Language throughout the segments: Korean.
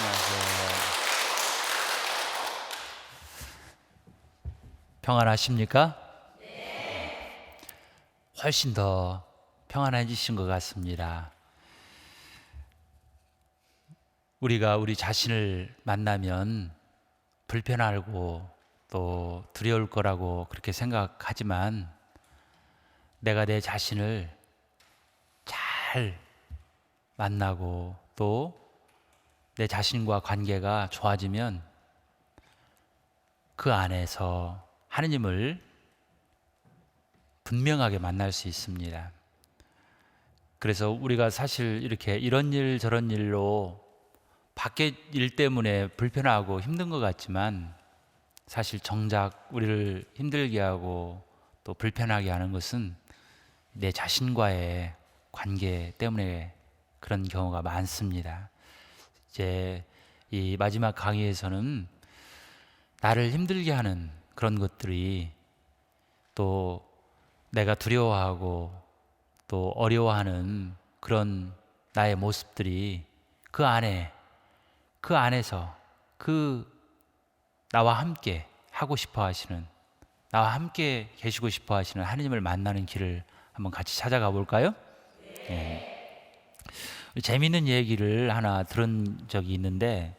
안녕하세요. 평안하십니까? 훨씬 더 평안해지신 것 같습니다. 우리가 우리 자신을 만나면 불편하고 또 두려울 거라고 그렇게 생각하지만 내가 내 자신을 잘 만나고 또 내 자신과 관계가 좋아지면 그 안에서 하느님을 분명하게 만날 수 있습니다. 그래서 우리가 사실 이렇게 이런 일 저런 일로 밖에 일 때문에 불편하고 힘든 것 같지만 사실 정작 우리를 힘들게 하고 또 불편하게 하는 것은 내 자신과의 관계 때문에 그런 경우가 많습니다. 이제 이 마지막 강의에서는 나를 힘들게 하는 그런 것들이 또 내가 두려워하고 또 어려워하는 그런 나의 모습들이 그 안에서 그 나와 함께 하고 싶어 하시는, 나와 함께 계시고 싶어 하시는 하느님을 만나는 길을 한번 같이 찾아가 볼까요? 네. 재미있는 얘기를 하나 들은 적이 있는데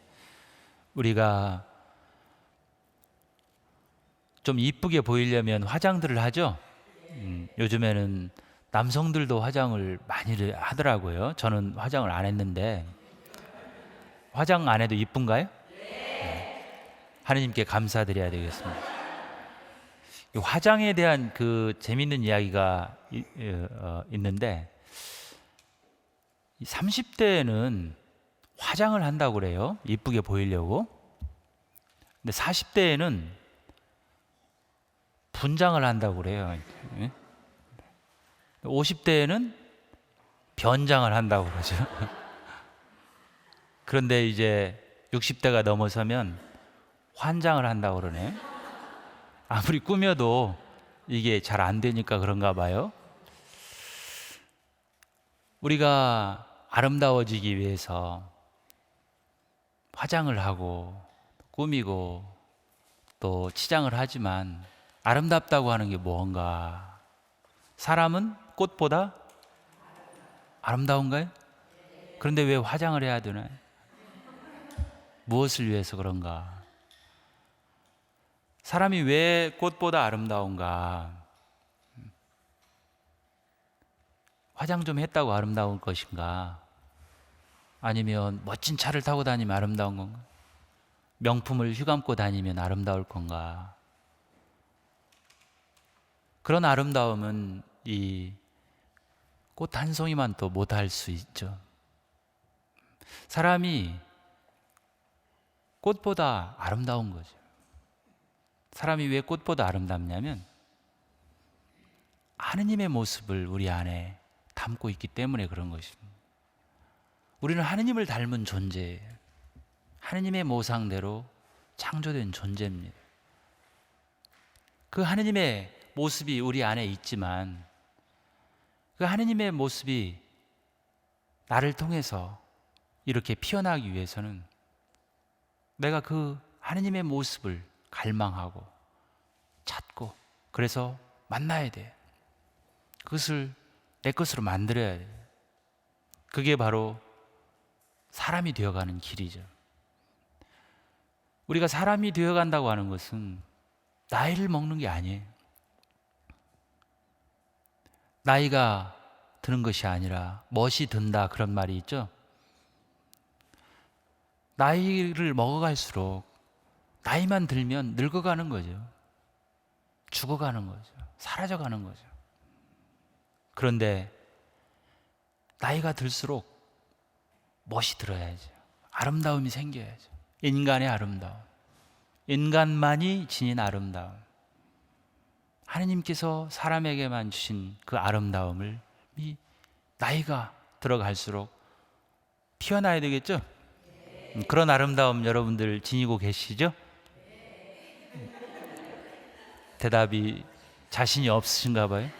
우리가 좀 이쁘게 보이려면 화장들을 하죠. 요즘에는 남성들도 화장을 많이 하더라고요. 저는 화장을 안 했는데 화장 안 해도 이쁜가요? 하느님께 감사드려야 되겠습니다. 이 화장에 대한 그 재밌는 이야기가 있는데 30대에는 화장을 한다고 그래요. 이쁘게 보이려고. 근데 40대에는 분장을 한다고 그래요. 50대에는 변장을 한다고 그러죠. 그런데 이제 60대가 넘어서면 환장을 한다고 그러네. 아무리 꾸며도 이게 잘 안 되니까 그런가 봐요. 우리가 아름다워지기 위해서 화장을 하고 꾸미고 또 치장을 하지만 아름답다고 하는 게 뭔가? 사람은 꽃보다 아름다운가요? 그런데 왜 화장을 해야 되나요? 무엇을 위해서 그런가? 사람이 왜 꽃보다 아름다운가? 화장 좀 했다고 아름다운 것인가? 아니면 멋진 차를 타고 다니면 아름다운 건가? 명품을 휘감고 다니면 아름다울 건가? 그런 아름다움은 이 꽃 한 송이만 또 못할 수 있죠. 사람이 꽃보다 아름다운 거죠. 사람이 왜 꽃보다 아름답냐면 하느님의 모습을 우리 안에 담고 있기 때문에 그런 것입니다. 우리는 하느님을 닮은 존재예요. 하느님의 모상대로 창조된 존재입니다. 그 하느님의 모습이 우리 안에 있지만 그 하느님의 모습이 나를 통해서 이렇게 피어나기 위해서는 내가 그 하느님의 모습을 갈망하고 찾고 그래서 만나야 돼. 그것을 내 것으로 만들어야 돼. 그게 바로 사람이 되어가는 길이죠. 우리가 사람이 되어간다고 하는 것은 나이를 먹는 게 아니에요. 나이가 드는 것이 아니라 멋이 든다 그런 말이 있죠. 나이를 먹어갈수록 나이만 들면 늙어가는 거죠. 죽어가는 거죠. 사라져가는 거죠. 그런데 나이가 들수록 멋이 들어야죠. 아름다움이 생겨야죠. 인간의 아름다움. 인간만이 지닌 아름다움. 하느님께서 사람에게만 주신 그 아름다움을 나이가 들어갈수록 피어나야 되겠죠? 그런 아름다움 여러분들 지니고 계시죠? 대답이 자신이 없으신가 봐요.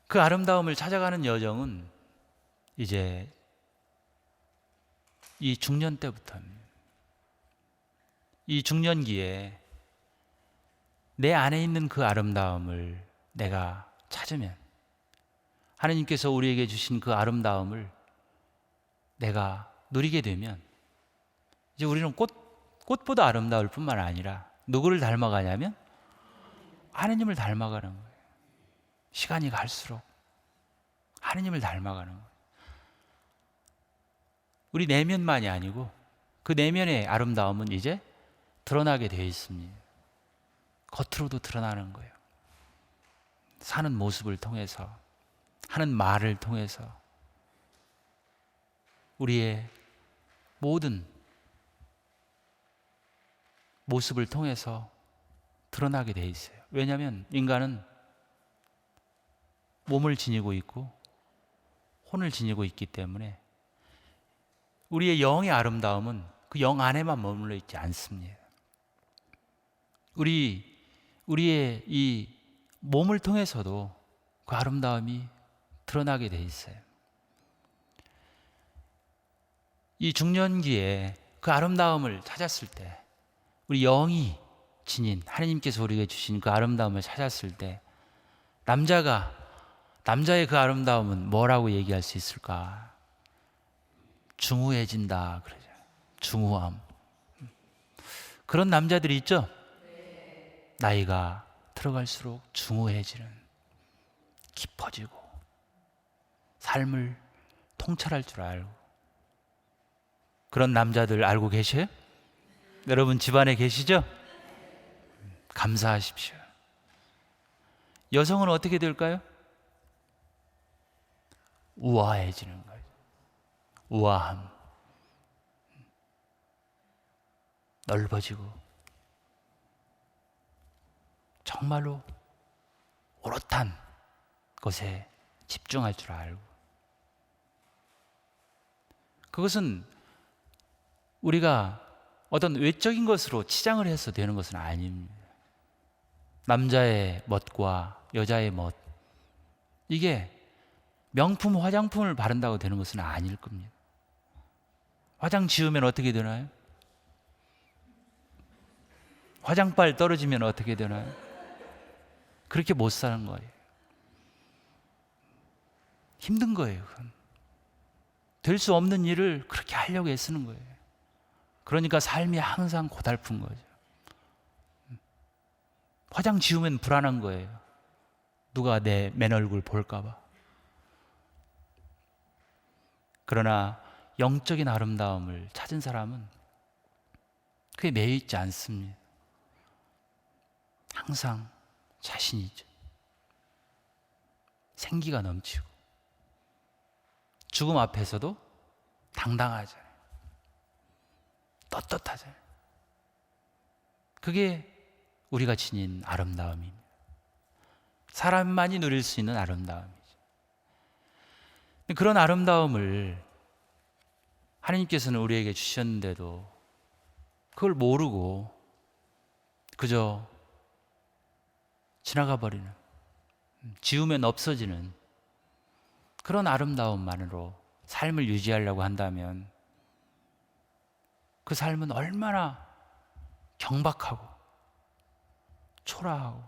그 아름다움을 찾아가는 여정은 이제 이 중년 때부터는, 이 중년기에 내 안에 있는 그 아름다움을 내가 찾으면, 하나님께서 우리에게 주신 그 아름다움을 내가 누리게 되면, 이제 우리는 꽃보다 아름다울 뿐만 아니라 누구를 닮아가냐면 하느님을 닮아가는 거예요. 시간이 갈수록 하느님을 닮아가는 거예요. 우리 내면만이 아니고 그 내면의 아름다움은 이제 드러나게 되어 있습니다. 겉으로도 드러나는 거예요. 사는 모습을 통해서, 하는 말을 통해서 우리의 모든 모습을 통해서 드러나게 되어 있어요. 왜냐하면 인간은 몸을 지니고 있고 혼을 지니고 있기 때문에 우리의 영의 아름다움은 그 영 안에만 머물러 있지 않습니다. 우리의 이 몸을 통해서도 그 아름다움이 드러나게 돼 있어요. 이 중년기에 그 아름다움을 찾았을 때, 우리 영이 지닌 하나님께서 우리에게 주신 그 아름다움을 찾았을 때, 남자의 그 아름다움은 뭐라고 얘기할 수 있을까? 중후해진다 그러죠. 중후함. 그런 남자들이 있죠? 나이가 들어갈수록 중후해지는, 깊어지고 삶을 통찰할 줄 알고. 그런 남자들 알고 계셔요? 여러분 집안에 계시죠? 감사하십시오. 여성은 어떻게 될까요? 우아해지는 거예요. 우아함. 넓어지고 정말로 오롯한 것에 집중할 줄 알고. 그것은 우리가 어떤 외적인 것으로 치장을 해서 되는 것은 아닙니다. 남자의 멋과 여자의 멋, 이게 명품 화장품을 바른다고 되는 것은 아닐 겁니다. 화장 지우면 어떻게 되나요? 화장빨 떨어지면 어떻게 되나요? 그렇게 못 사는 거예요. 힘든 거예요. 될 수 없는 일을 그렇게 하려고 애쓰는 거예요. 그러니까 삶이 항상 고달픈 거죠. 화장 지우면 불안한 거예요. 누가 내 맨 얼굴 볼까 봐. 그러나 영적인 아름다움을 찾은 사람은 그게 매여 있지 않습니다. 항상 자신이죠. 생기가 넘치고 죽음 앞에서도 당당하잖아요. 떳떳하잖아요. 그게 우리가 지닌 아름다움입니다. 사람만이 누릴 수 있는 아름다움이죠. 그런 아름다움을 하나님께서는 우리에게 주셨는데도 그걸 모르고 그저 지나가 버리는, 지우면 없어지는 그런 아름다움만으로 삶을 유지하려고 한다면 그 삶은 얼마나 경박하고 초라하고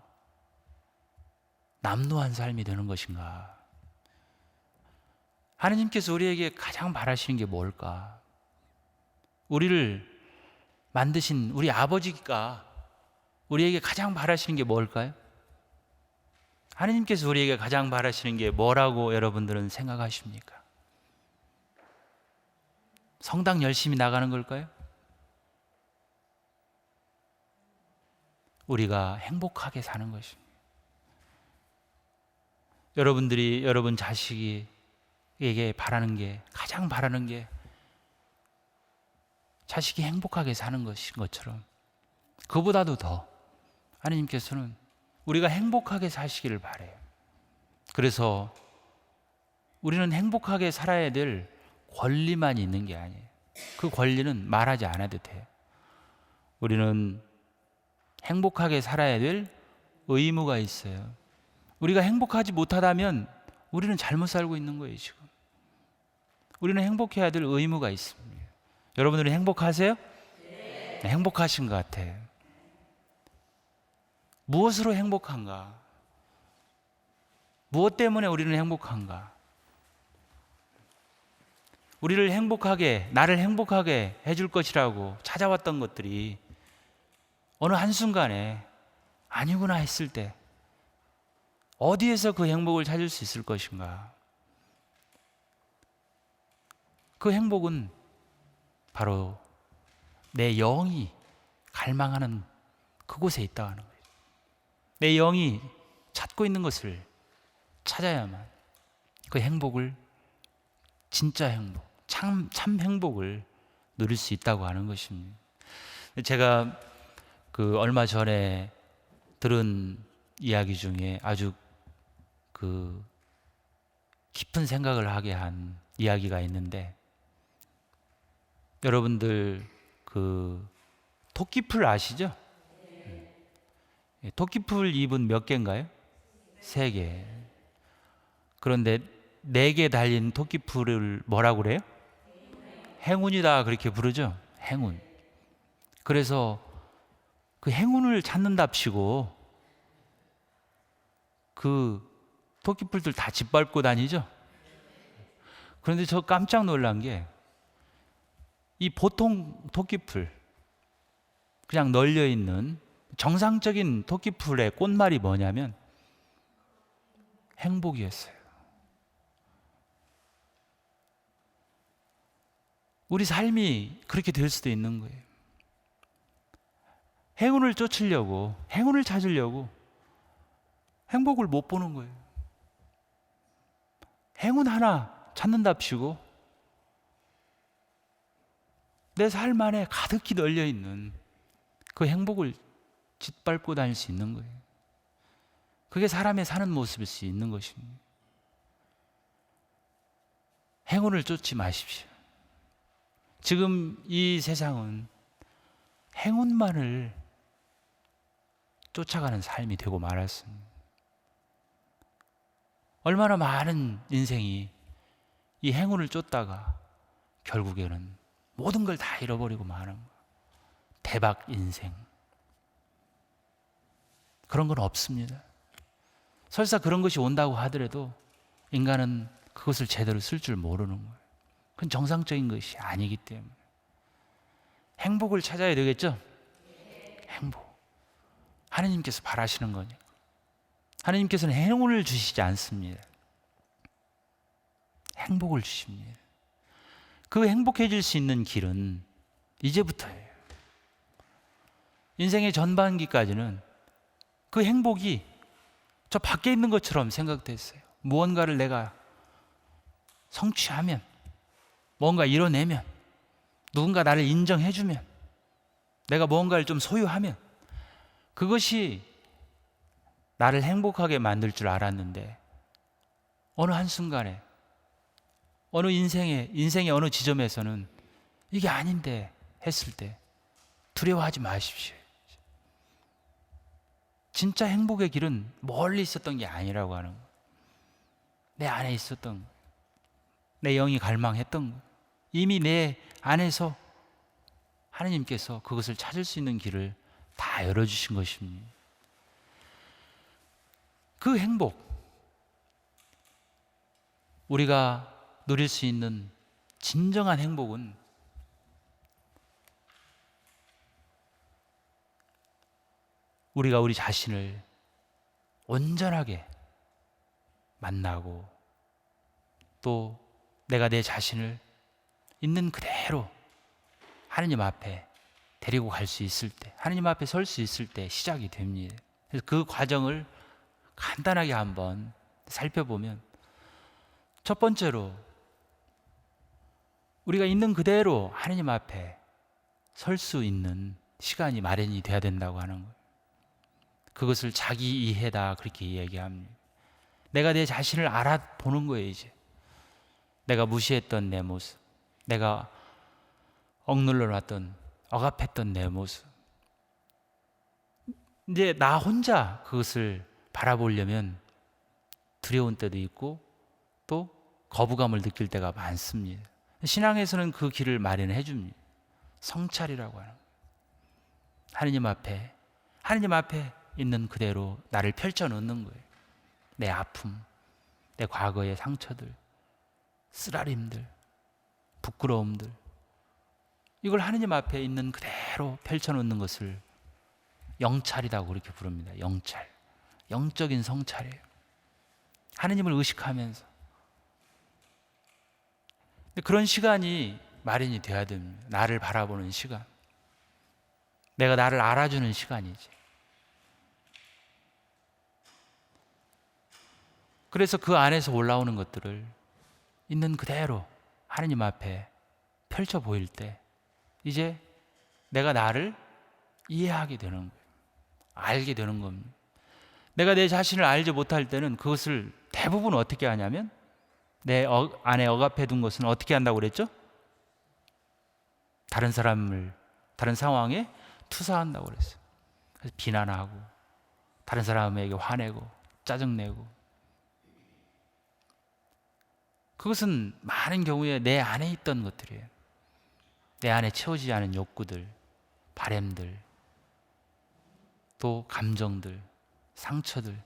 남루한 삶이 되는 것인가. 하나님께서 우리에게 가장 바라시는 게 뭘까? 우리를 만드신 우리 아버지가 우리에게 가장 바라시는 게 뭘까요? 하나님께서 우리에게 가장 바라시는 게 뭐라고 여러분들은 생각하십니까? 성당 열심히 나가는 걸까요? 우리가 행복하게 사는 것입니다. 여러분들이 여러분 자식에게 바라는 게, 가장 바라는 게 자식이 행복하게 사는 것인 것처럼, 그보다도 더 하나님께서는 우리가 행복하게 사시기를 바라요. 그래서 우리는 행복하게 살아야 될 권리만 있는 게 아니에요. 그 권리는 말하지 않아도 돼요. 우리는 행복하게 살아야 될 의무가 있어요. 우리가 행복하지 못하다면 우리는 잘못 살고 있는 거예요, 지금. 우리는 행복해야 될 의무가 있습니다. 여러분들은 행복하세요? 네, 행복하신 것 같아요. 무엇으로 행복한가? 무엇 때문에 우리는 행복한가? 우리를 행복하게, 나를 행복하게 해줄 것이라고 찾아왔던 것들이 어느 한순간에 아니구나 했을 때 어디에서 그 행복을 찾을 수 있을 것인가? 그 행복은 바로 내 영이 갈망하는 그곳에 있다고 하는 거예요. 내 영이 찾고 있는 것을 찾아야만 그 행복을, 진짜 행복, 참 행복을 누릴 수 있다고 하는 것입니다. 제가 그 얼마 전에 들은 이야기 중에 아주 그 깊은 생각을 하게 한 이야기가 있는데, 여러분들 그 토끼풀 아시죠? 토끼풀 잎은 몇 개인가요? 3개. 그런데 4개 달린 토끼풀을 뭐라고 그래요? 행운이다 그렇게 부르죠. 행운. 그래서 그 행운을 찾는답시고 그 토끼풀들 다 짓밟고 다니죠. 그런데 저 깜짝 놀란 게, 이 보통 토끼풀, 그냥 널려 있는 정상적인 토끼풀의 꽃말이 뭐냐면 행복이었어요. 우리 삶이 그렇게 될 수도 있는 거예요. 행운을 쫓으려고, 행운을 찾으려고 행복을 못 보는 거예요. 행운 하나 찾는답시고 내 삶 안에 가득히 널려 있는 그 행복을 짓밟고 다닐 수 있는 거예요. 그게 사람의 사는 모습일 수 있는 것입니다. 행운을 쫓지 마십시오. 지금 이 세상은 행운만을 쫓아가는 삶이 되고 말았습니다. 얼마나 많은 인생이 이 행운을 쫓다가 결국에는 모든 걸 다 잃어버리고 마는 거예요. 대박 인생. 그런 건 없습니다. 설사 그런 것이 온다고 하더라도 인간은 그것을 제대로 쓸 줄 모르는 거예요. 그건 정상적인 것이 아니기 때문에. 행복을 찾아야 되겠죠? 행복. 하느님께서 바라시는 거니까. 하느님께서는 행운을 주시지 않습니다. 행복을 주십니다. 그 행복해질 수 있는 길은 이제부터예요. 인생의 전반기까지는 그 행복이 저 밖에 있는 것처럼 생각됐어요. 무언가를 내가 성취하면, 뭔가 이뤄내면, 누군가 나를 인정해주면, 내가 무언가를 좀 소유하면 그것이 나를 행복하게 만들 줄 알았는데, 어느 한순간에, 어느 인생의 어느 지점에서는 이게 아닌데 했을 때 두려워하지 마십시오. 진짜 행복의 길은 멀리 있었던 게 아니라고 하는 거예요. 내 안에 있었던 거예요. 내 영이 갈망했던 거예요. 이미 내 안에서 하느님께서 그것을 찾을 수 있는 길을 다 열어주신 것입니다. 그 행복, 우리가 누릴 수 있는 진정한 행복은 우리가 우리 자신을 온전하게 만나고, 또 내가 내 자신을 있는 그대로 하느님 앞에 데리고 갈 수 있을 때, 하느님 앞에 설 수 있을 때 시작이 됩니다. 그래서 그 과정을 간단하게 한번 살펴보면, 첫 번째로 우리가 있는 그대로 하느님 앞에 설 수 있는 시간이 마련이 돼야 된다고 하는 거예요. 그것을 자기 이해다 그렇게 얘기합니다. 내가 내 자신을 알아보는 거예요. 이제 내가 무시했던 내 모습, 내가 억눌러 놨던, 억압했던 내 모습, 이제 나 혼자 그것을 바라보려면 두려운 때도 있고 또 거부감을 느낄 때가 많습니다. 신앙에서는 그 길을 마련해 줍니다. 성찰이라고 하는 거예요. 하느님 앞에 있는 그대로 나를 펼쳐 놓는 거예요. 내 아픔, 내 과거의 상처들, 쓰라림들, 부끄러움들, 이걸 하느님 앞에 있는 그대로 펼쳐 놓는 것을 영찰이라고 그렇게 부릅니다. 영찰. 영적인 성찰이에요. 하느님을 의식하면서. 그런 시간이 마련이 돼야 됩니다. 나를 바라보는 시간. 내가 나를 알아주는 시간이지. 그래서 그 안에서 올라오는 것들을 있는 그대로 하느님 앞에 펼쳐 보일 때 이제 내가 나를 이해하게 되는 거예요. 알게 되는 겁니다. 내가 내 자신을 알지 못할 때는 그것을 대부분 어떻게 하냐면 내 안에 억압해 둔 것은 어떻게 한다고 그랬죠? 다른 상황에 투사한다고 그랬어요. 그래서 비난하고 다른 사람에게 화내고 짜증내고, 그것은 많은 경우에 내 안에 있던 것들이에요. 내 안에 채워지지 않은 욕구들, 바램들, 또 감정들, 상처들,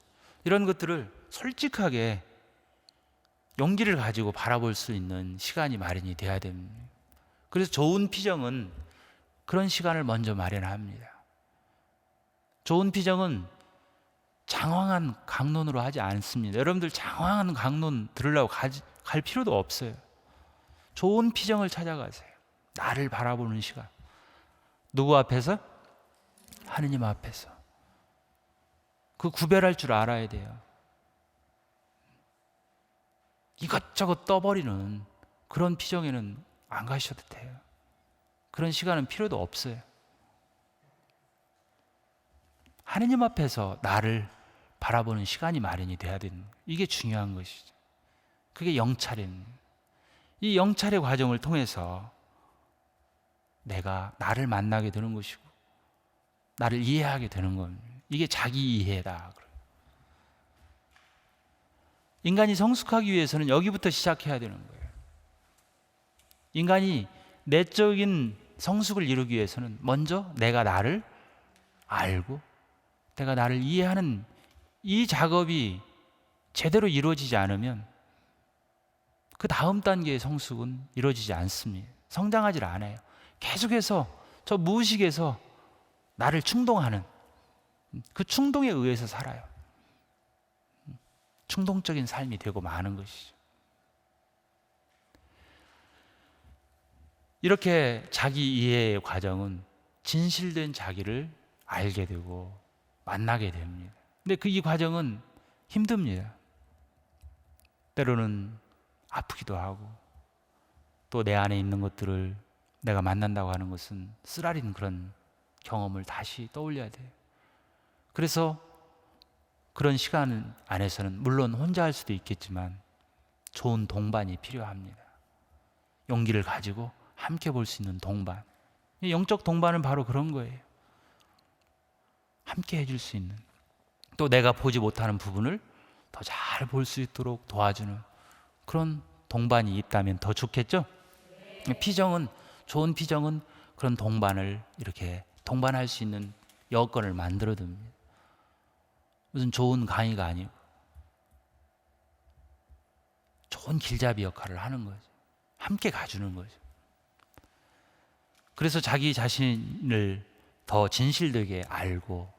이런 것들을 솔직하게 용기를 가지고 바라볼 수 있는 시간이 마련이 돼야 됩니다. 그래서 좋은 피정은 그런 시간을 먼저 마련합니다. 좋은 피정은 장황한 강론으로 하지 않습니다. 여러분들 장황한 강론 들으려고 갈 필요도 없어요. 좋은 피정을 찾아가세요. 나를 바라보는 시간. 누구 앞에서? 하느님 앞에서. 그 구별할 줄 알아야 돼요. 이것저것 떠버리는 그런 피정에는 안 가셔도 돼요. 그런 시간은 필요도 없어요. 하느님 앞에서 나를 바라보는 시간이 마련이 돼야 되는 거예요. 이게 중요한 것이죠. 그게 영찰입니다. 이 영찰의 과정을 통해서 내가 나를 만나게 되는 것이고 나를 이해하게 되는 겁니다. 이게 자기 이해다. 인간이 성숙하기 위해서는 여기부터 시작해야 되는 거예요. 인간이 내적인 성숙을 이루기 위해서는 먼저 내가 나를 알고 내가 나를 이해하는 이 작업이 제대로 이루어지지 않으면 그 다음 단계의 성숙은 이루어지지 않습니다. 성장하지 않아요. 계속해서 저 무의식에서 나를 충동하는 그 충동에 의해서 살아요. 충동적인 삶이 되고 마는 것이죠. 이렇게 자기 이해의 과정은 진실된 자기를 알게 되고 만나게 됩니다. 근데 이 과정은 힘듭니다. 때로는 아프기도 하고 또 내 안에 있는 것들을 내가 만난다고 하는 것은 쓰라린 그런 경험을 다시 떠올려야 돼요. 그래서 그런 시간 안에서는 물론 혼자 할 수도 있겠지만 좋은 동반이 필요합니다. 용기를 가지고 함께 볼 수 있는 동반. 영적 동반은 바로 그런 거예요. 함께 해줄 수 있는, 또 내가 보지 못하는 부분을 더 잘 볼 수 있도록 도와주는 그런 동반이 있다면 더 좋겠죠? 피정은, 좋은 피정은 그런 동반을 이렇게 동반할 수 있는 여건을 만들어 둡니다. 무슨 좋은 강의가 아니고 좋은 길잡이 역할을 하는 거죠. 함께 가주는 거죠. 그래서 자기 자신을 더 진실되게 알고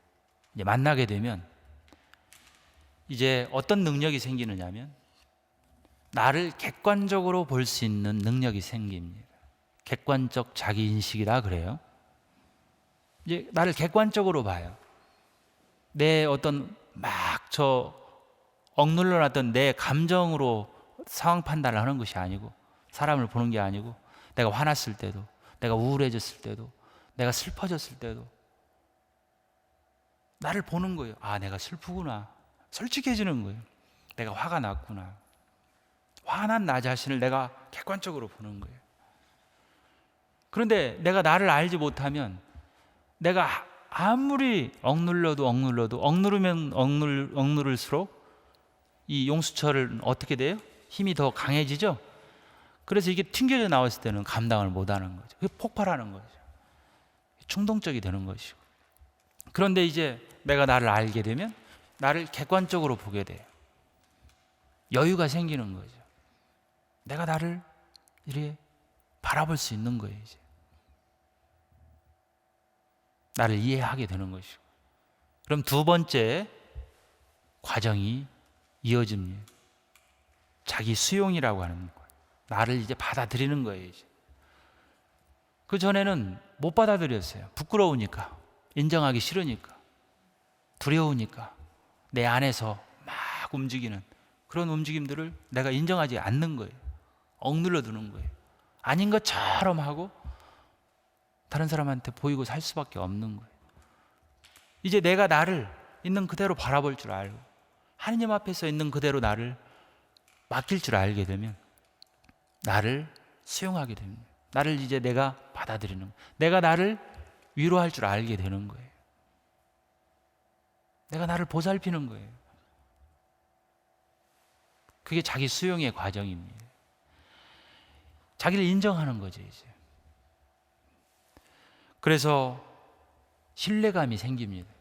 이제 만나게 되면 이제 어떤 능력이 생기느냐면 나를 객관적으로 볼 수 있는 능력이 생깁니다. 객관적 자기인식이라 그래요. 이제 나를 객관적으로 봐요. 내 어떤 억눌러 놨던 내 감정으로 상황 판단을 하는 것이 아니고, 사람을 보는 게 아니고, 내가 화났을 때도, 내가 우울해졌을 때도, 내가 슬퍼졌을 때도 나를 보는 거예요. 아, 내가 슬프구나. 솔직해지는 거예요. 내가 화가 났구나. 화난 나 자신을 내가 객관적으로 보는 거예요. 그런데 내가 나를 알지 못하면 내가 아무리 억누르면 억누를수록 이 용수철은 어떻게 돼요? 힘이 더 강해지죠? 그래서 이게 튕겨져 나왔을 때는 감당을 못 하는 거죠. 그게 폭발하는 거죠. 충동적이 되는 것이고. 그런데 이제 내가 나를 알게 되면 나를 객관적으로 보게 돼요. 여유가 생기는 거죠. 내가 나를 이렇게 바라볼 수 있는 거예요. 이제 나를 이해하게 되는 것이고. 그럼 두 번째 과정이 이어집니다. 자기 수용이라고 하는 거예요. 나를 이제 받아들이는 거예요. 이제. 그 전에는 못 받아들였어요. 부끄러우니까, 인정하기 싫으니까, 두려우니까 내 안에서 막 움직이는 그런 움직임들을 내가 인정하지 않는 거예요. 억눌러 두는 거예요. 아닌 것처럼 하고 다른 사람한테 보이고 살 수밖에 없는 거예요. 이제 내가 나를 있는 그대로 바라볼 줄 알고 하느님 앞에서 있는 그대로 나를 맡길 줄 알게 되면 나를 수용하게 됩니다. 나를 이제 내가 받아들이는 거예요. 내가 나를 위로할 줄 알게 되는 거예요. 내가 나를 보살피는 거예요. 그게 자기 수용의 과정입니다. 자기를 인정하는 거죠, 이제. 그래서 신뢰감이 생깁니다.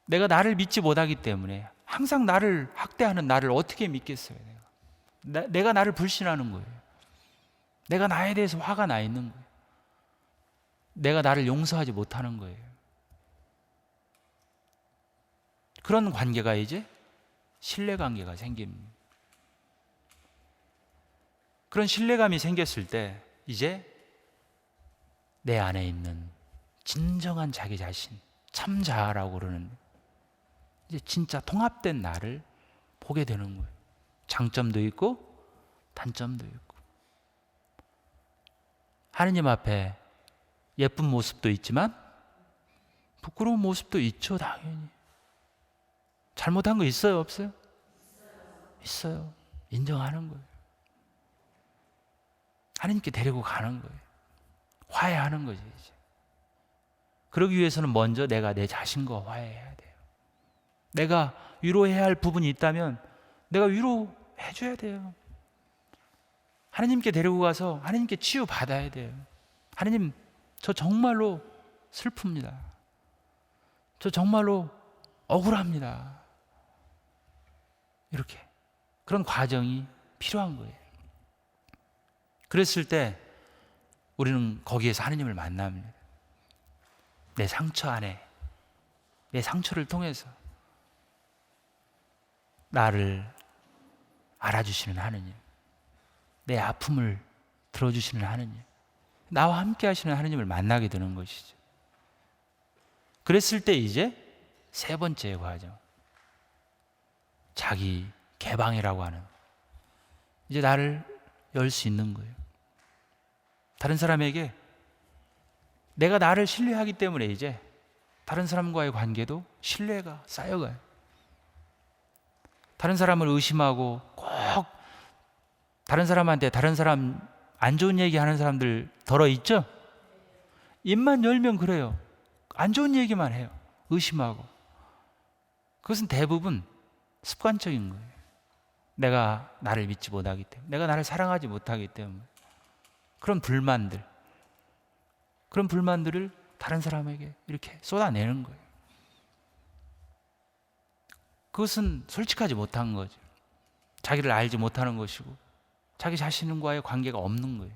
내가 나를 믿지 못하기 때문에 항상 나를 학대하는 나를 어떻게 믿겠어요? 내가 나를 불신하는 거예요. 내가 나에 대해서 화가 나 있는 거예요. 내가 나를 용서하지 못하는 거예요. 그런 관계가 이제 신뢰관계가 생깁니다. 그런 신뢰감이 생겼을 때 이제 내 안에 있는 진정한 자기 자신, 참 자아라고 그러는 이제 진짜 통합된 나를 보게 되는 거예요. 장점도 있고 단점도 있고. 하느님 앞에 예쁜 모습도 있지만 부끄러운 모습도 있죠, 당연히. 잘못한 거 있어요, 없어요? 있어요. 인정하는 거예요. 하느님께 데리고 가는 거예요. 화해하는 거죠, 이제. 그러기 위해서는 먼저 내가 내 자신과 화해해야 돼요. 내가 위로해야 할 부분이 있다면 내가 위로해 줘야 돼요. 하느님께 데리고 가서 하느님께 치유받아야 돼요. 하느님, 저 정말로 슬픕니다. 저 정말로 억울합니다. 이렇게 그런 과정이 필요한 거예요. 그랬을 때 우리는 거기에서 하느님을 만납니다. 내 상처 안에, 내 상처를 통해서 나를 알아주시는 하느님, 내 아픔을 들어주시는 하느님, 나와 함께 하시는 하느님을 만나게 되는 것이죠. 그랬을 때 이제 세 번째 과정, 자기 개방이라고 하는, 이제 나를 열 수 있는 거예요. 다른 사람에게 내가 나를 신뢰하기 때문에 이제 다른 사람과의 관계도 신뢰가 쌓여가요. 다른 사람을 의심하고 꼭 다른 사람한테 다른 사람 안 좋은 얘기 하는 사람들 덜어 있죠? 입만 열면 그래요. 안 좋은 얘기만 해요. 의심하고. 그것은 대부분 습관적인 거예요. 내가 나를 믿지 못하기 때문에, 내가 나를 사랑하지 못하기 때문에. 그런 불만들을 다른 사람에게 이렇게 쏟아내는 거예요. 그것은 솔직하지 못한 거죠. 자기를 알지 못하는 것이고 자기 자신과의 관계가 없는 거예요.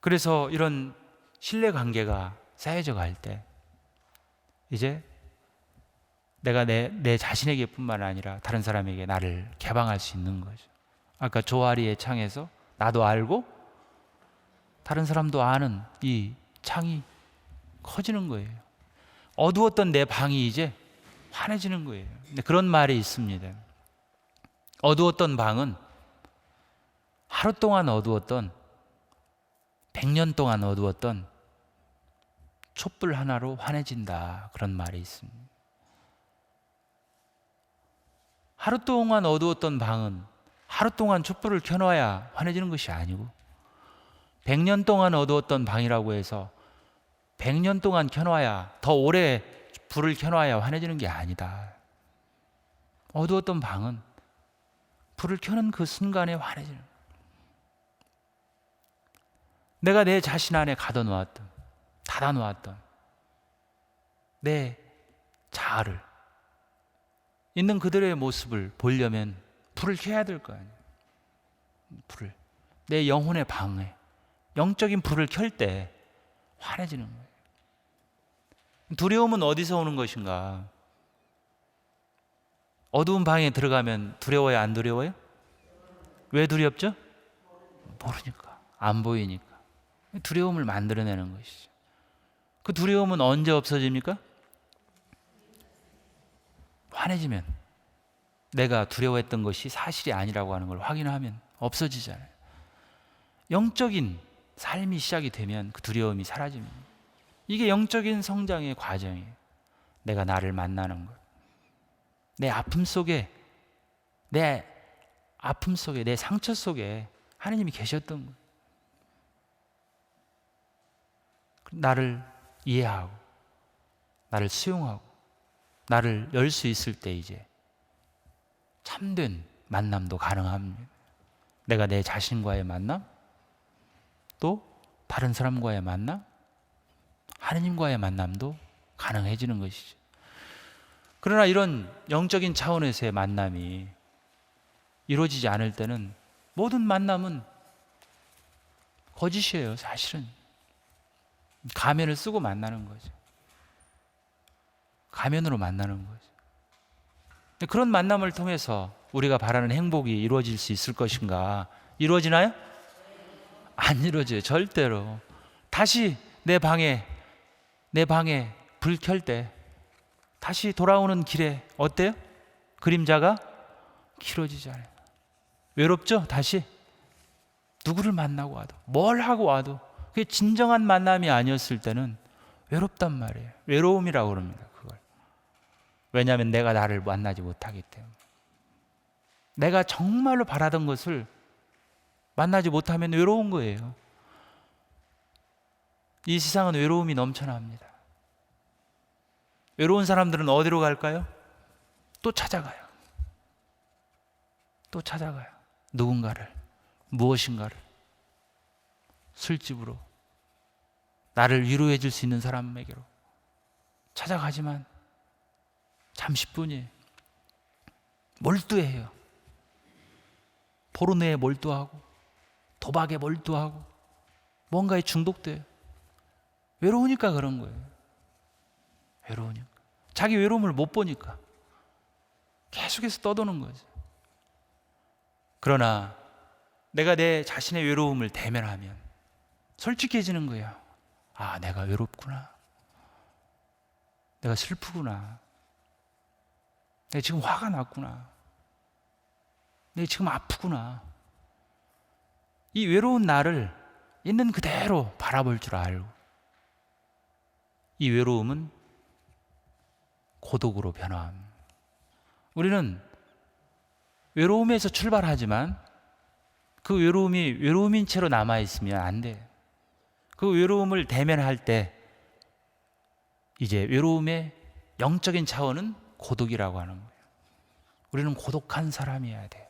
그래서 이런 신뢰관계가 쌓여져 갈 때 이제 내가 내 자신에게 뿐만 아니라 다른 사람에게 나를 개방할 수 있는 거죠. 아까 조아리의 창에서 나도 알고 다른 사람도 아는 이 창이 커지는 거예요. 어두웠던 내 방이 이제 환해지는 거예요. 근데 그런 말이 있습니다. 어두웠던 방은 하루 동안 어두웠던, 100년 동안 어두웠던 촛불 하나로 환해진다. 그런 말이 있습니다. 하루 동안 어두웠던 방은 하루 동안 촛불을 켜놔야 환해지는 것이 아니고 100년 동안 어두웠던 방이라고 해서 100년 동안 켜놔야, 더 오래 불을 켜놔야 환해지는 게 아니다. 어두웠던 방은 불을 켜는 그 순간에 환해지는 거예요. 내가 내 자신 안에 가둬놓았던, 닫아놓았던 내 자아를, 있는 그들의 모습을 보려면 불을 켜야 될 거 아니에요. 불을, 내 영혼의 방에 영적인 불을 켤 때 환해지는 거예요. 두려움은 어디서 오는 것인가? 어두운 방에 들어가면 두려워요, 안 두려워요? 왜 두렵죠? 모르니까, 안 보이니까. 두려움을 만들어내는 것이죠. 그 두려움은 언제 없어집니까? 환해지면, 내가 두려워했던 것이 사실이 아니라고 하는 걸 확인하면 없어지잖아요. 영적인 삶이 시작이 되면 그 두려움이 사라집니다. 이게 영적인 성장의 과정이에요. 내가 나를 만나는 것, 내 아픔 속에, 내 상처 속에 하나님이 계셨던 거예요. 나를 이해하고, 나를 수용하고, 나를 열 수 있을 때 이제 참된 만남도 가능합니다. 내가 내 자신과의 만남, 또 다른 사람과의 만남, 하느님과의 만남도 가능해지는 것이죠. 그러나 이런 영적인 차원에서의 만남이 이루어지지 않을 때는 모든 만남은 거짓이에요, 사실은. 가면을 쓰고 만나는 거죠. 가면으로 만나는 거죠. 그런 만남을 통해서 우리가 바라는 행복이 이루어질 수 있을 것인가? 이루어지나요? 안 이루어져요, 절대로. 다시 내 방에 불 켤 때 다시 돌아오는 길에 어때요? 그림자가 길어지잖아요. 외롭죠? 다시 누구를 만나고 와도, 뭘 하고 와도 그게 진정한 만남이 아니었을 때는 외롭단 말이에요. 외로움이라고 그럽니다, 그걸. 왜냐하면 내가 나를 만나지 못하기 때문에. 내가 정말로 바라던 것을 만나지 못하면 외로운 거예요. 이 세상은 외로움이 넘쳐납니다. 외로운 사람들은 어디로 갈까요? 또 찾아가요. 또 찾아가요. 누군가를, 무엇인가를. 술집으로, 나를 위로해 줄 수 있는 사람에게로 찾아가지만 잠시뿐이에요. 몰두해요. 포르노에 몰두하고, 도박에 몰두하고, 뭔가에 중독돼요. 외로우니까 그런 거예요. 외로우니까. 자기 외로움을 못 보니까 계속해서 떠도는 거죠. 그러나 내가 내 자신의 외로움을 대면하면 솔직해지는 거예요. 아, 내가 외롭구나. 내가 슬프구나. 내가 지금 화가 났구나. 내가 지금 아프구나. 이 외로운 나를 있는 그대로 바라볼 줄 알고, 이 외로움은 고독으로 변화합니다. 우리는 외로움에서 출발하지만 그 외로움이 외로움인 채로 남아있으면 안 돼요. 그 외로움을 대면할 때 이제 외로움의 영적인 차원은 고독이라고 하는 거예요. 우리는 고독한 사람이어야 돼요.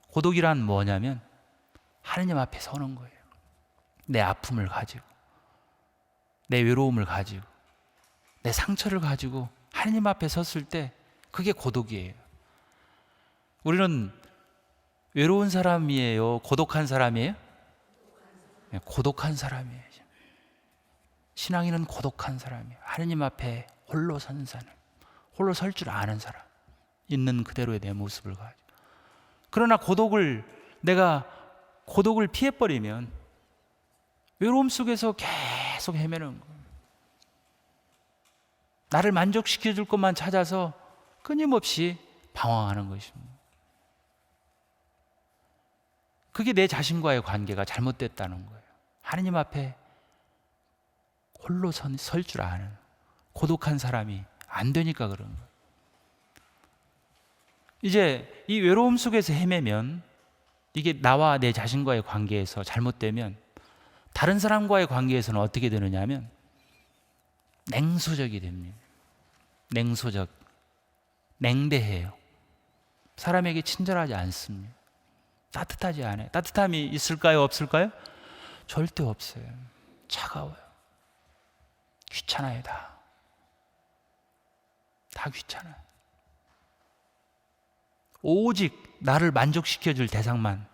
고독이란 뭐냐면 하느님 앞에 서는 거예요. 내 아픔을 가지고, 내 외로움을 가지고, 내 상처를 가지고 하느님 앞에 섰을 때 그게 고독이에요. 우리는 외로운 사람이에요? 고독한 사람이에요? 네, 고독한 사람이에요. 신앙인은 고독한 사람이에요. 하느님 앞에 홀로 선 사람, 홀로 설 줄 아는 사람, 있는 그대로의 내 모습을 가지고. 그러나 내가 고독을 피해버리면 외로움 속에서 계속 헤매는 거예요. 나를 만족시켜줄 것만 찾아서 끊임없이 방황하는 것입니다. 그게 내 자신과의 관계가 잘못됐다는 거예요. 하느님 앞에 홀로 설 줄 아는 고독한 사람이 안 되니까 그런 거예요. 이제 이 외로움 속에서 헤매면, 이게 나와 내 자신과의 관계에서 잘못되면 다른 사람과의 관계에서는 어떻게 되느냐 하면 냉소적이 됩니다. 냉소적, 냉대해요. 사람에게 친절하지 않습니다. 따뜻하지 않아요. 따뜻함이 있을까요, 없을까요? 절대 없어요. 차가워요. 귀찮아요. 다 귀찮아요. 오직 나를 만족시켜줄 대상만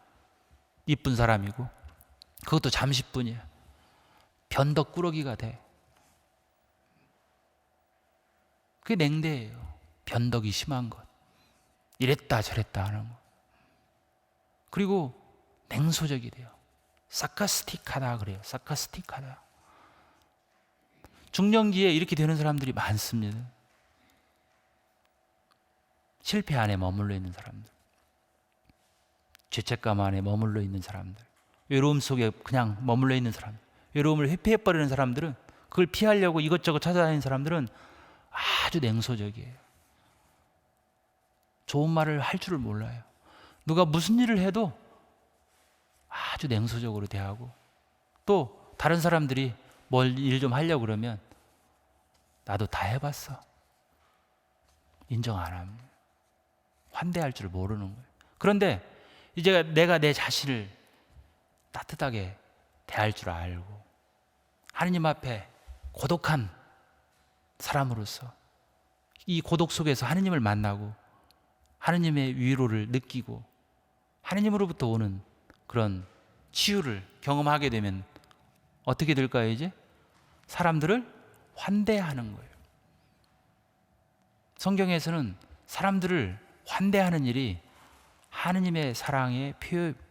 이쁜 사람이고, 그것도 잠시뿐이야. 변덕꾸러기가 돼. 그게 냉대예요. 변덕이 심한 것, 이랬다 저랬다 하는 것. 그리고 냉소적이 돼요. 사카스틱하다 그래요. 사카스틱하다. 중년기에 이렇게 되는 사람들이 많습니다. 실패 안에 머물러 있는 사람들, 죄책감 안에 머물러 있는 사람들, 외로움 속에 그냥 머물러 있는 사람들, 외로움을 회피해버리는 사람들은, 그걸 피하려고 이것저것 찾아다니는 사람들은 아주 냉소적이에요. 좋은 말을 할 줄을 몰라요. 누가 무슨 일을 해도 아주 냉소적으로 대하고, 또 다른 사람들이 뭘 일 좀 하려고 그러면 나도 다 해봤어, 인정 안 합니다. 환대할 줄 모르는 거예요. 그런데 이제 내가 내 자신을 따뜻하게 대할 줄 알고, 하느님 앞에 고독한 사람으로서 이 고독 속에서 하느님을 만나고 하느님의 위로를 느끼고 하느님으로부터 오는 그런 치유를 경험하게 되면 어떻게 될까요? 이제 사람들을 환대하는 거예요. 성경에서는 사람들을 환대하는 일이 하느님의 사랑의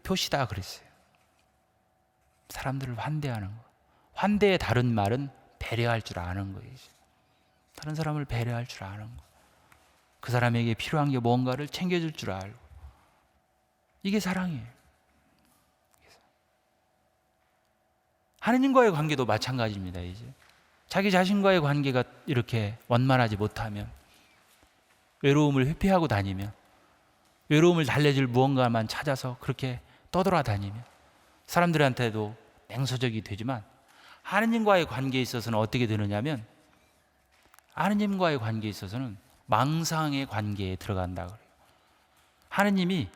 표시다 그랬어요. 사람들을 환대하는 거. 환대의 다른 말은 배려할 줄 아는 거예요. 다른 사람을 배려할 줄 아는 거. 그 사람에게 필요한 게 뭔가를 챙겨줄 줄 알고. 이게 사랑이에요. 하느님과의 관계도 마찬가지입니다. 이제 자기 자신과의 관계가 이렇게 원만하지 못하면, 외로움을 회피하고 다니면, 외로움을 달래줄 무언가만 찾아서 그렇게 떠돌아다니면 사람들한테도 냉소적이 되지만, 하느님과의 관계에 있어서는 어떻게 되느냐면, 하느님과의 관계에 있어서는 망상의 관계에 들어간다 그래요. 하느님이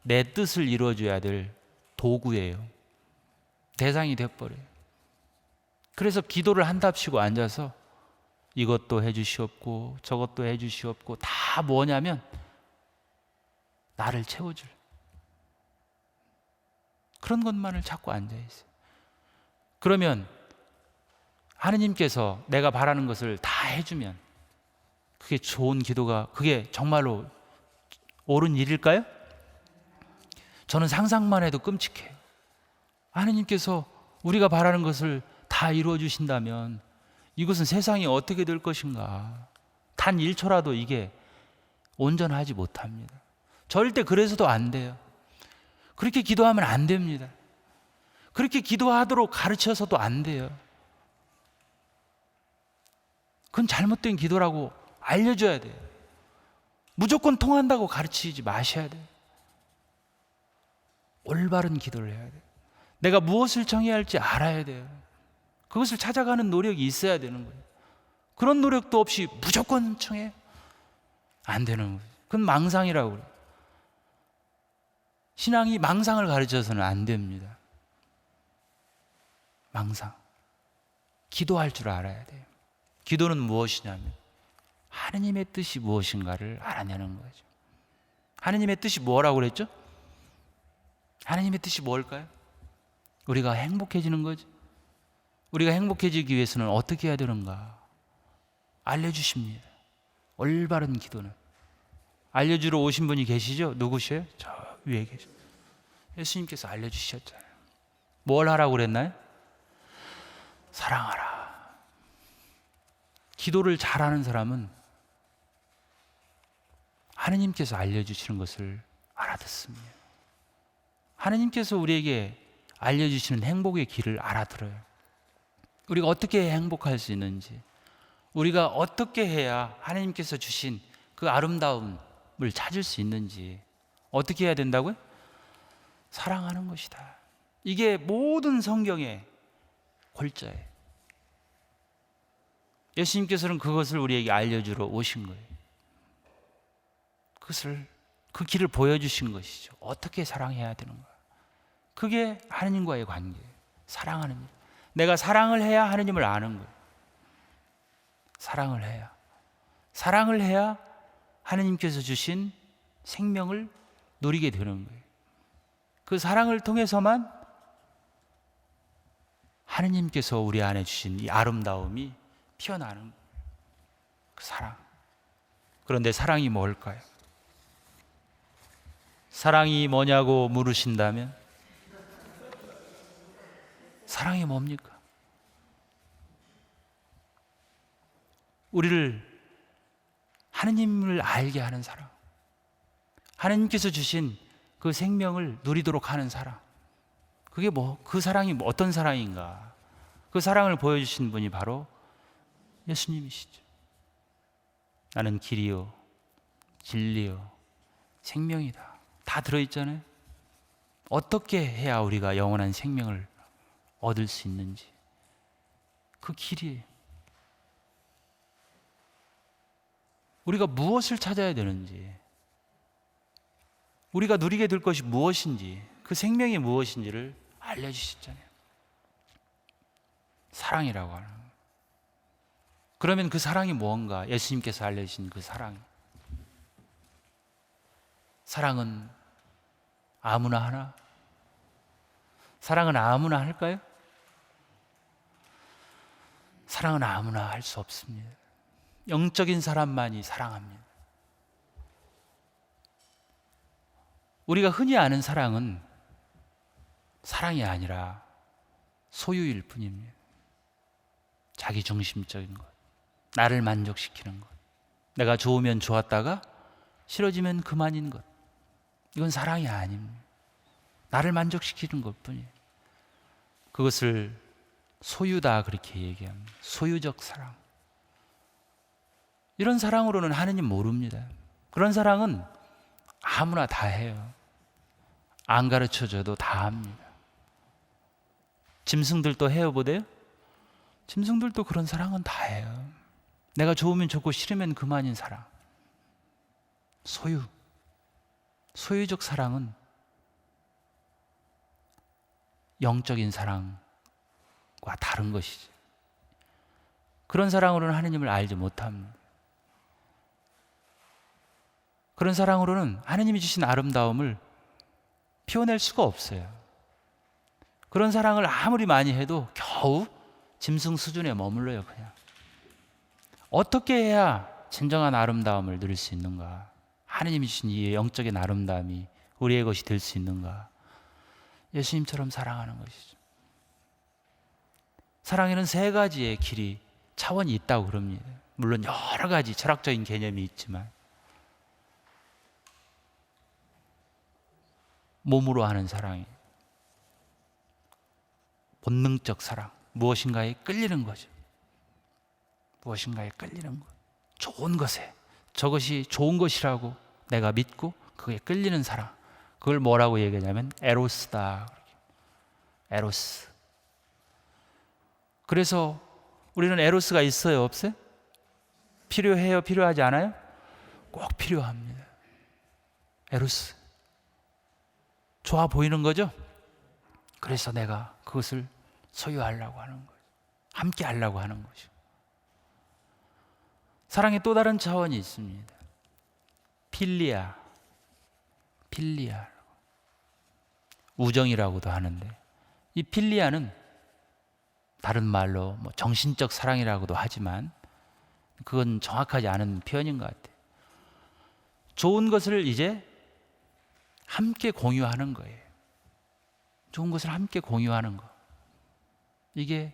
내 뜻을 이루어줘야 될 도구예요. 대상이 돼버려요. 그래서 기도를 한답시고 앉아서 이것도 해주시옵고 저것도 해주시옵고, 다 뭐냐면 나를 채워줄 그런 것만을 찾고 앉아있어요. 그러면 하느님께서 내가 바라는 것을 다 해주면 그게 좋은 기도가, 그게 정말로 옳은 일일까요? 저는 상상만 해도 끔찍해요. 하느님께서 우리가 바라는 것을 다 이루어 주신다면 이것은 세상이 어떻게 될 것인가. 단 1초라도 이게 온전하지 못합니다. 절대 그래서도 안 돼요. 그렇게 기도하면 안 됩니다. 그렇게 기도하도록 가르쳐서도 안 돼요. 그건 잘못된 기도라고 알려줘야 돼요. 무조건 통한다고 가르치지 마셔야 돼요. 올바른 기도를 해야 돼요. 내가 무엇을 청해야 할지 알아야 돼요. 그것을 찾아가는 노력이 있어야 되는 거예요. 그런 노력도 없이 무조건 청해? 안 되는 거예요. 그건 망상이라고 그래요. 신앙이 망상을 가르쳐서는 안 됩니다. 망상. 기도할 줄 알아야 돼요. 기도는 무엇이냐면 하느님의 뜻이 무엇인가를 알아내는 거죠. 하느님의 뜻이 뭐라고 그랬죠? 하느님의 뜻이 뭘까요? 우리가 행복해지는 거죠. 우리가 행복해지기 위해서는 어떻게 해야 되는가 알려주십니다. 올바른 기도는. 알려주러 오신 분이 계시죠? 누구세요? 저 위에 계셔. 예수님께서 알려주셨잖아요. 뭘 하라고 그랬나요? 사랑하라. 기도를 잘하는 사람은 하느님께서 알려주시는 것을 알아듣습니다. 하느님께서 우리에게 알려주시는 행복의 길을 알아들어요. 우리가 어떻게 해야 행복할 수 있는지, 우리가 어떻게 해야 하느님께서 주신 그 아름다움을 찾을 수 있는지, 어떻게 해야 된다고요? 사랑하는 것이다. 이게 모든 성경의 골자예요. 예수님께서는 그것을 우리에게 알려주러 오신 거예요. 그 길을 보여주신 것이죠. 어떻게 사랑해야 되는가. 그게 하느님과의 관계예요. 사랑하는 일. 내가 사랑을 해야 하느님을 아는 거예요. 사랑을 해야. 사랑을 해야 하느님께서 주신 생명을 누리게 되는 거예요. 그 사랑을 통해서만 하느님께서 우리 안에 주신 이 아름다움이 피어나는 거예요. 그 사랑. 그런데 사랑이 뭘까요? 사랑이 뭐냐고 물으신다면 사랑이 뭡니까? 우리를 하느님을 알게 하는 사랑, 하느님께서 주신 그 생명을 누리도록 하는 사랑. 그게 그 사랑이 어떤 사랑인가? 그 사랑을 보여주신 분이 바로 예수님이시죠. 나는 길이요 진리요 생명이다. 다 들어있잖아요. 어떻게 해야 우리가 영원한 생명을 얻을 수 있는지, 그 길이에요. 우리가 무엇을 찾아야 되는지, 우리가 누리게 될 것이 무엇인지, 그 생명이 무엇인지를 알려주셨잖아요. 사랑이라고 하는 거예요. 그러면 그 사랑이 무언가? 예수님께서 알려주신 그 사랑. 사랑은 아무나 하나? 사랑은 아무나 할까요? 사랑은 아무나 할 수 없습니다. 영적인 사람만이 사랑합니다. 우리가 흔히 아는 사랑은 사랑이 아니라 소유일 뿐입니다. 자기 중심적인 것, 나를 만족시키는 것, 내가 좋으면 좋았다가 싫어지면 그만인 것, 이건 사랑이 아닙니다. 나를 만족시키는 것뿐이에요. 그것을 소유다 그렇게 얘기합니다. 소유적 사랑. 이런 사랑으로는 하느님 모릅니다. 그런 사랑은 아무나 다 해요. 안 가르쳐줘도 다 합니다. 짐승들도 해요 보대요? 짐승들도 그런 사랑은 다 해요. 내가 좋으면 좋고 싫으면 그만인 사랑. 소유적 사랑은 영적인 사랑과 다른 것이지. 그런 사랑으로는 하느님을 알지 못합니다. 그런 사랑으로는 하느님이 주신 아름다움을 피워낼 수가 없어요. 그런 사랑을 아무리 많이 해도 겨우 짐승 수준에 머물러요. 그냥 어떻게 해야 진정한 아름다움을 누릴 수 있는가? 하느님이 주신 이 영적인 아름다움이 우리의 것이 될 수 있는가? 예수님처럼 사랑하는 것이죠. 사랑에는 세 가지의 길이, 차원이 있다고 그럽니다. 물론 여러 가지 철학적인 개념이 있지만 몸으로 하는 사랑이, 본능적 사랑, 무엇인가에 끌리는 거죠. 무엇인가에 끌리는 것, 좋은 것에, 저것이 좋은 것이라고 내가 믿고 그게 끌리는 사랑, 그걸 뭐라고 얘기하냐면 에로스다. 에로스. 그래서 우리는 에로스가 있어요, 없어요? 필요해요, 필요하지 않아요? 꼭 필요합니다. 에로스. 좋아 보이는 거죠? 그래서 내가 그것을 소유하려고 하는 거죠. 함께 하려고 하는 거죠. 사랑의 또 다른 차원이 있습니다. 필리아. 우정이라고도 하는데, 이 필리아는 다른 말로 정신적 사랑이라고도 하지만 그건 정확하지 않은 표현인 것 같아요. 좋은 것을 이제 함께 공유하는 거예요. 좋은 것을 함께 공유하는 거. 이게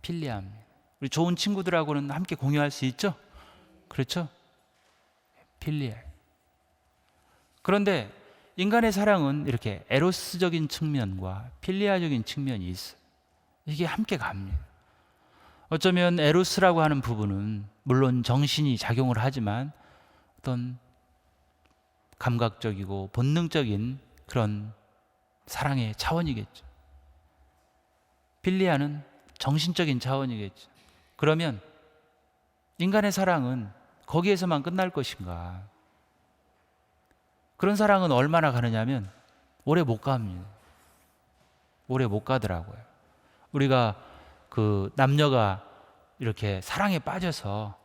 필리아입니다. 우리 좋은 친구들하고는 함께 공유할 수 있죠? 그렇죠? 필리아. 그런데 인간의 사랑은 이렇게 에로스적인 측면과 필리아적인 측면이 있어요. 이게 함께 갑니다. 어쩌면 에로스라고 하는 부분은 물론 정신이 작용을 하지만 어떤 감각적이고 본능적인 그런 사랑의 차원이겠죠. 필리아는 정신적인 차원이겠죠. 그러면 인간의 사랑은 거기에서만 끝날 것인가? 그런 사랑은 얼마나 가느냐면 오래 못 갑니다. 오래 못 가더라고요. 우리가 그 남녀가 이렇게 사랑에 빠져서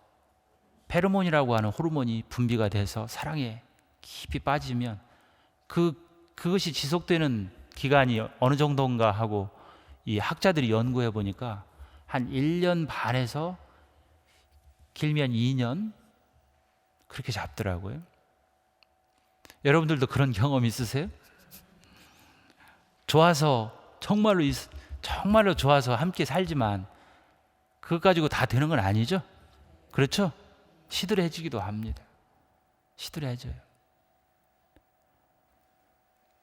페로몬이라고 하는 호르몬이 분비가 돼서 사랑에 깊이 빠지면 그것이 지속되는 기간이 어느 정도인가 하고 이 학자들이 연구해 보니까 한 1년 반에서 길면 2년 그렇게 잡더라고요. 여러분들도 그런 경험 있으세요? 좋아서 정말로 좋아서 함께 살지만 그것 가지고 다 되는 건 아니죠? 그렇죠? 시들해지기도 합니다. 시들해져요.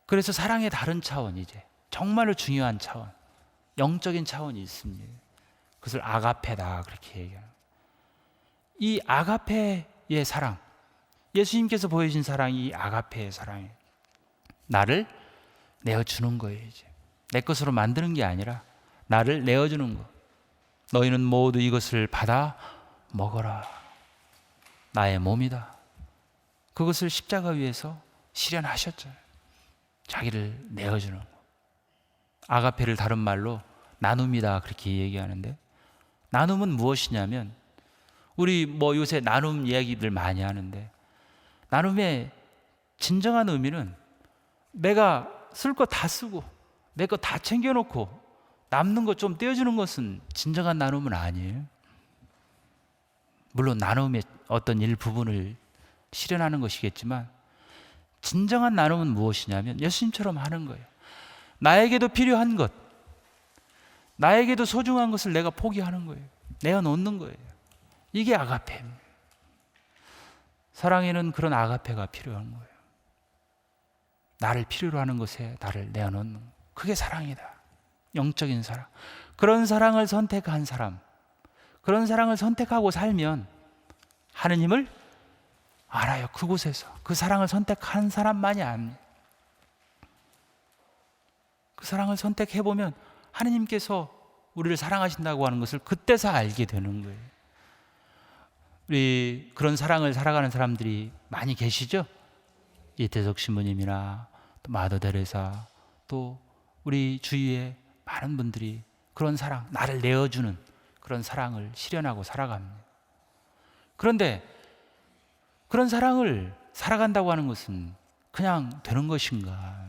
그래서 사랑의 다른 차원, 이제 정말로 중요한 차원, 영적인 차원이 있습니다. 그것을 아가페다 그렇게 얘기해요. 이 아가페의 사랑, 예수님께서 보여준 사랑이 이 아가페의 사랑이에요. 나를 내어주는 거예요. 이제 내 것으로 만드는 게 아니라 나를 내어주는 거. 너희는 모두 이것을 받아 먹어라. 나의 몸이다. 그것을 십자가 위에서 실현하셨잖아요. 자기를 내어주는 거. 아가페를 다른 말로 나눔이다 그렇게 얘기하는데, 나눔은 무엇이냐면, 우리 요새 나눔 이야기들 많이 하는데, 나눔의 진정한 의미는 내가 쓸 거 다 쓰고 내 거 다 챙겨놓고 남는 거 좀 떼어주는 것은 진정한 나눔은 아니에요. 물론 나눔의 어떤 일부분을 실현하는 것이겠지만, 진정한 나눔은 무엇이냐면 예수님처럼 하는 거예요. 나에게도 필요한 것, 나에게도 소중한 것을 내가 포기하는 거예요. 내어놓는 거예요. 이게 아가페입니다. 사랑에는 그런 아가페가 필요한 거예요. 나를 필요로 하는 것에 나를 내어놓는 거. 그게 사랑이다. 영적인 사랑. 그런 사랑을 선택한 사람, 그런 사랑을 선택하고 살면 하느님을 알아요. 그곳에서 그 사랑을 선택한 사람만이 압니다. 그 사랑을 선택해보면 하느님께서 우리를 사랑하신다고 하는 것을 그때서 알게 되는 거예요. 우리 그런 사랑을 살아가는 사람들이 많이 계시죠? 이태석 신부님이나 또 마더 데레사, 또 우리 주위에 많은 분들이 그런 사랑, 나를 내어주는 그런 사랑을 실현하고 살아갑니다. 그런데 그런 사랑을 살아간다고 하는 것은 그냥 되는 것인가?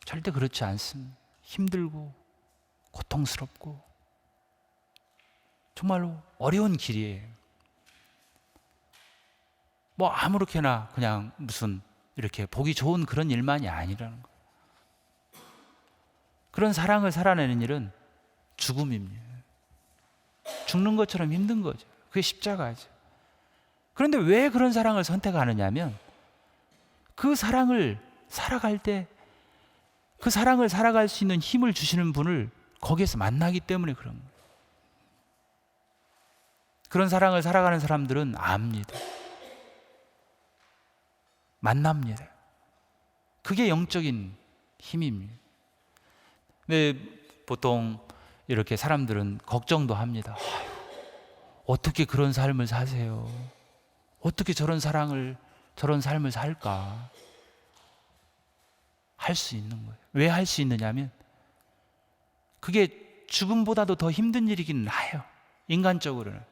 절대 그렇지 않습니다. 힘들고 고통스럽고 정말로 어려운 길이에요. 아무렇게나 그냥 무슨 이렇게 보기 좋은 그런 일만이 아니라는 거예요. 그런 사랑을 살아내는 일은 죽음입니다. 죽는 것처럼 힘든 거죠. 그게 십자가죠. 그런데 왜 그런 사랑을 선택하느냐면, 그 사랑을 살아갈 때 그 사랑을 살아갈 수 있는 힘을 주시는 분을 거기에서 만나기 때문에 그런 거예요. 그런 사랑을 살아가는 사람들은 압니다. 만납니다. 그게 영적인 힘입니다. 근데 보통 이렇게 사람들은 걱정도 합니다. 어떻게 그런 삶을 사세요? 어떻게 저런 사랑을, 저런 삶을 살까? 할 수 있는 거예요. 왜 할 수 있느냐면, 그게 죽음보다도 더 힘든 일이긴 해요. 인간적으로는.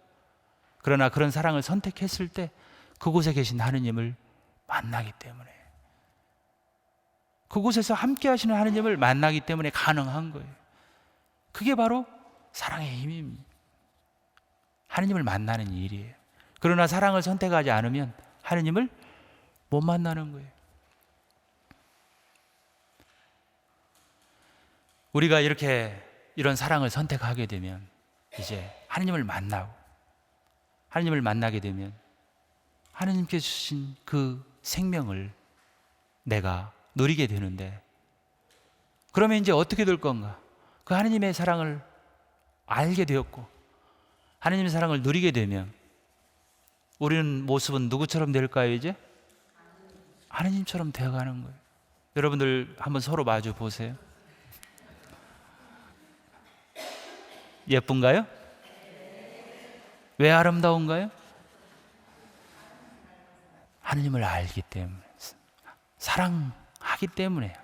그러나 그런 사랑을 선택했을 때 그곳에 계신 하느님을 만나기 때문에, 그곳에서 함께 하시는 하느님을 만나기 때문에 가능한 거예요. 그게 바로 사랑의 힘입니다. 하느님을 만나는 일이에요. 그러나 사랑을 선택하지 않으면 하느님을 못 만나는 거예요. 우리가 이런 사랑을 선택하게 되면 이제 하느님을 만나게 되면 하느님께 주신 그 생명을 내가 누리게 되는데, 그러면 이제 어떻게 될 건가? 그 하느님의 사랑을 알게 되었고 하느님의 사랑을 누리게 되면 우리는 모습은 누구처럼 될까요? 이제 하느님처럼 되어가는 거예요. 여러분들 한번 서로 마주 보세요. 예쁜가요? 왜 아름다운가요? 하느님을 알기 때문에, 사랑하기 때문에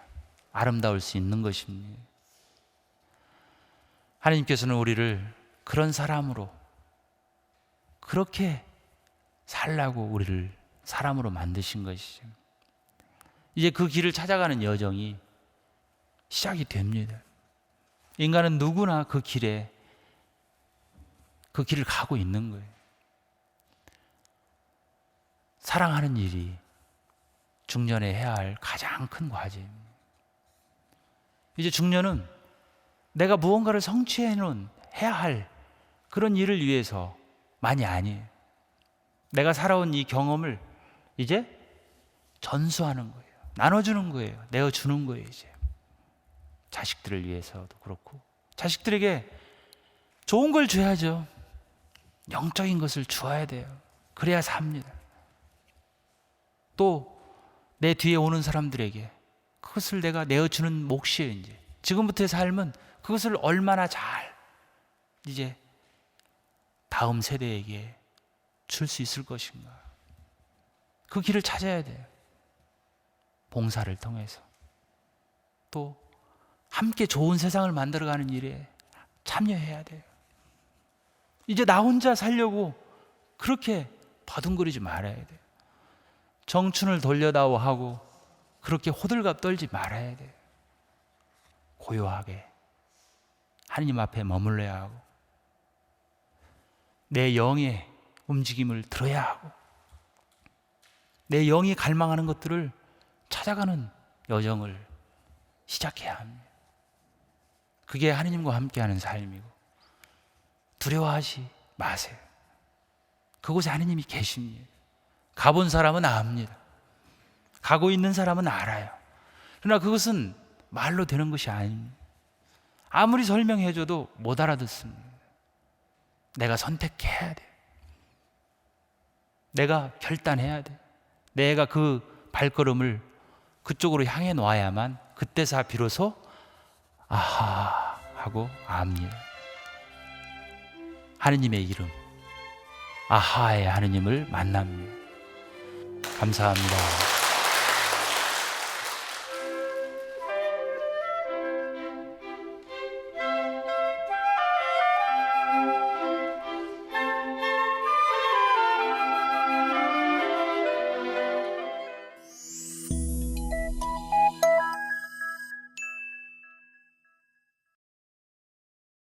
아름다울 수 있는 것입니다. 하나님께서는 우리를 그런 사람으로, 그렇게 살라고 우리를 사람으로 만드신 것이죠. 이제 그 길을 찾아가는 여정이 시작이 됩니다. 인간은 누구나 그 길을 가고 있는 거예요. 사랑하는 일이 중년에 해야 할 가장 큰 과제입니다. 이제 중년은 내가 무언가를 해야 할 그런 일을 위해서만이 아니에요. 내가 살아온 이 경험을 이제 전수하는 거예요. 나눠주는 거예요. 내어주는 거예요. 이제 자식들을 위해서도 그렇고, 자식들에게 좋은 걸 줘야죠. 영적인 것을 주어야 돼요. 그래야 삽니다. 또 내 뒤에 오는 사람들에게 그것을 내가 내어주는 몫이에요. 이제 지금부터의 삶은 그것을 얼마나 잘 이제 다음 세대에게 줄 수 있을 것인가, 그 길을 찾아야 돼요. 봉사를 통해서 또 함께 좋은 세상을 만들어가는 일에 참여해야 돼요. 이제 나 혼자 살려고 그렇게 버둥거리지 말아야 돼요. 청춘을 돌려다오 하고 그렇게 호들갑 떨지 말아야 돼요. 고요하게 하나님 앞에 머물러야 하고, 내 영의 움직임을 들어야 하고, 내 영이 갈망하는 것들을 찾아가는 여정을 시작해야 합니다. 그게 하나님과 함께하는 삶이고, 두려워하지 마세요. 그곳에 하나님이 계십니다. 가본 사람은 압니다. 가고 있는 사람은 알아요. 그러나 그것은 말로 되는 것이 아닙니다. 아무리 설명해줘도 못 알아듣습니다. 내가 선택해야 돼. 내가 결단해야 돼. 내가 그 발걸음을 그쪽으로 향해 놓아야만 그때서 비로소 아하 하고 압니다. 하느님의 이름, 아하의 하느님을 만납니다. 감사합니다.